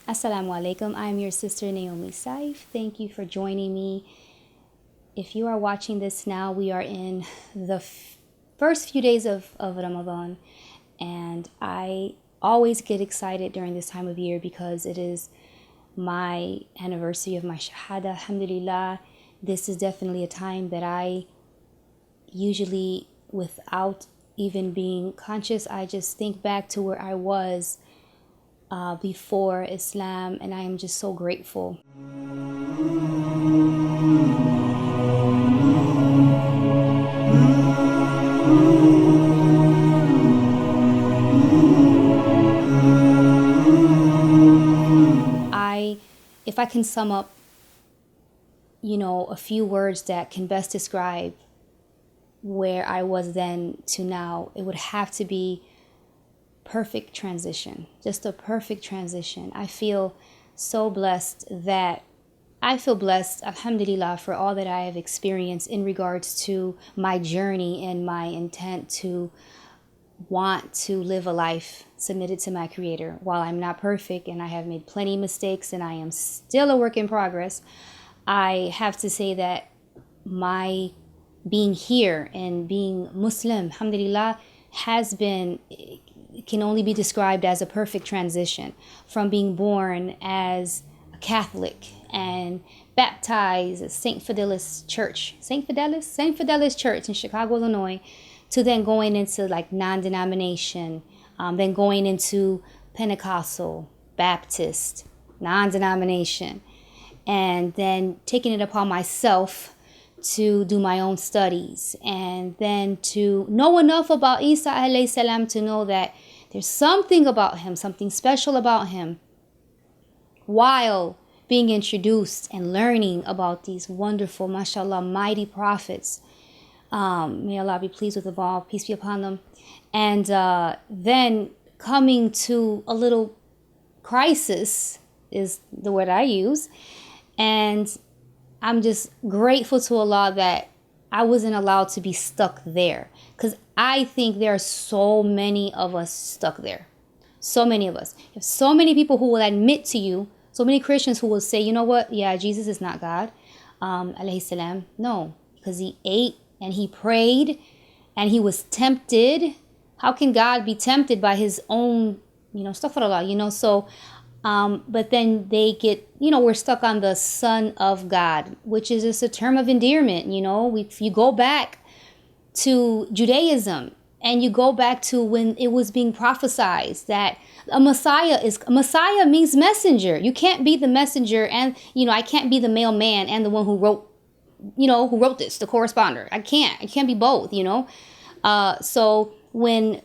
AsalaamuAlykum. I'm your sister Naomi Saif. Thank you for joining me. If you are watching this now, we are in the first few days of Ramadan, and I always get excited during this time of year because it is my anniversary of my Shahada. Alhamdulillah. This is definitely a time that I usually, without even being conscious, I just think back to where I was before Islam, and I am just so grateful. If I can sum up, a few words that can best describe where I was then to now, it would have to be perfect transition. Just a perfect transition. I feel so blessed alhamdulillah, for all that I have experienced in regards to my journey and my intent to want to live a life submitted to my Creator. While I'm not perfect and I have made plenty of mistakes and I am still a work in progress, I have to say that my being here and being Muslim, alhamdulillah, can only be described as a perfect transition from being born as a Catholic and baptized at St. Fidelis Church in Chicago, Illinois, to then going into like non-denomination, then going into Pentecostal, Baptist, non-denomination, and then taking it upon myself to do my own studies, and then to know enough about Isa alayhi salam to know that there's something about him, something special about him, while being introduced and learning about these wonderful, mashallah, mighty prophets. May Allah be pleased with them all, peace be upon them. And then coming to a little crisis is the word I use. And I'm just grateful to Allah that I wasn't allowed to be stuck there. Because I think there are so many of us stuck there. So many of us. There's so many people who will admit to you, so many Christians who will say, you know what? Yeah, Jesus is not God. Alayhi salam. No, because he ate and he prayed and he was tempted. How can God be tempted by his own, astaghfirullah, so, but then they get, we're stuck on the Son of God, which is just a term of endearment. If you go back to Judaism and you go back to when it was being prophesied that a Messiah means messenger. You can't be the messenger and, I can't be the mailman and the one who wrote this, the corresponder. I can't be both, So when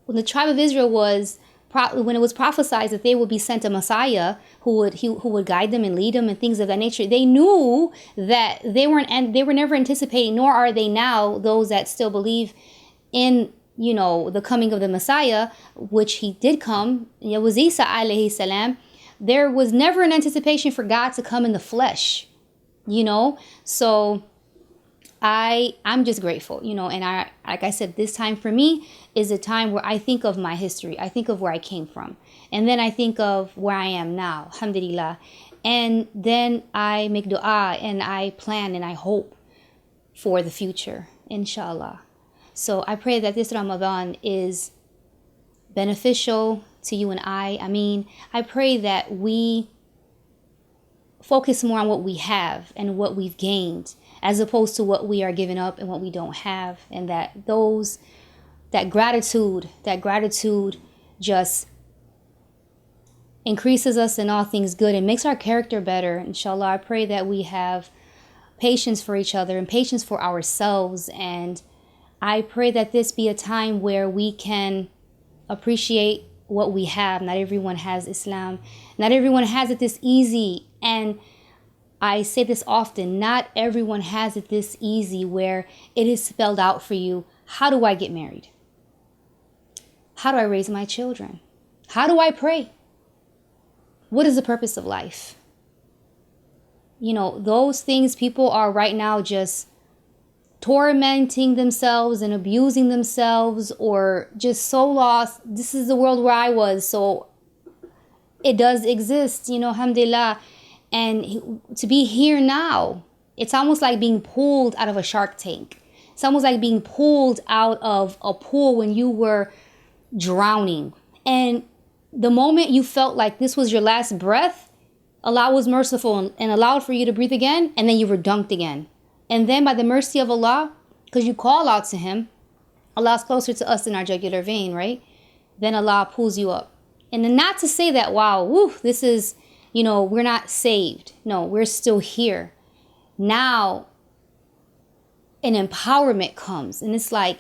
the tribe of Israel when it was prophesied that they would be sent a Messiah who would guide them and lead them and things of that nature, they knew that they were never anticipating, nor are they now, those that still believe in, the coming of the Messiah, which he did come. It was Isa alayhi salam. There was never an anticipation for God to come in the flesh, So I'm just grateful, and like I said, this time for me is a time where I think of my history. I think of where I came from. And then I think of where I am now, alhamdulillah. And then I make dua and I plan and I hope for the future, inshallah. So I pray that this Ramadan is beneficial to you and I. I pray that we focus more on what we have and what we've gained, as opposed to what we are giving up and what we don't have. And that gratitude just increases us in all things good and makes our character better. Inshallah, I pray that we have patience for each other and patience for ourselves. And I pray that this be a time where we can appreciate what we have. Not everyone has Islam. Not everyone has it this easy. And I say this often, not everyone has it this easy where it is spelled out for you. How do I get married? How do I raise my children? How do I pray? What is the purpose of life? Those things people are right now just tormenting themselves and abusing themselves, or just so lost. This is the world where I was, so it does exist, alhamdulillah. And to be here now, it's almost like being pulled out of a shark tank. It's almost like being pulled out of a pool when you were drowning. And the moment you felt like this was your last breath, Allah was merciful and allowed for you to breathe again, and then you were dunked again. And then by the mercy of Allah, because you call out to Him, Allah's closer to us than our jugular vein, right? Then Allah pulls you up. And then not to say that, wow, woo, this is, we're not saved. No, we're still here. Now, an empowerment comes, and it's like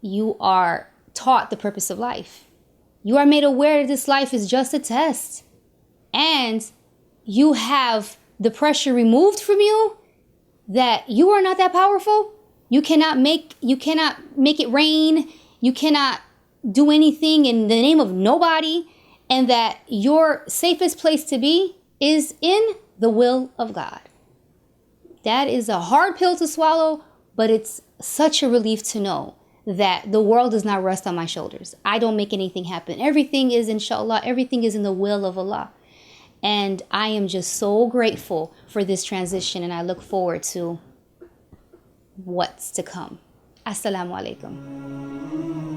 you are taught the purpose of life. You are made aware that this life is just a test. And you have the pressure removed from you that you are not that powerful. You cannot make it rain. You cannot do anything in the name of nobody. And that your safest place to be is in the will of God. That is a hard pill to swallow, but it's such a relief to know that the world does not rest on my shoulders. I don't make anything happen. Everything is inshallah. Everything is in the will of Allah. And I am just so grateful for this transition, and I look forward to what's to come. Assalamu alaikum.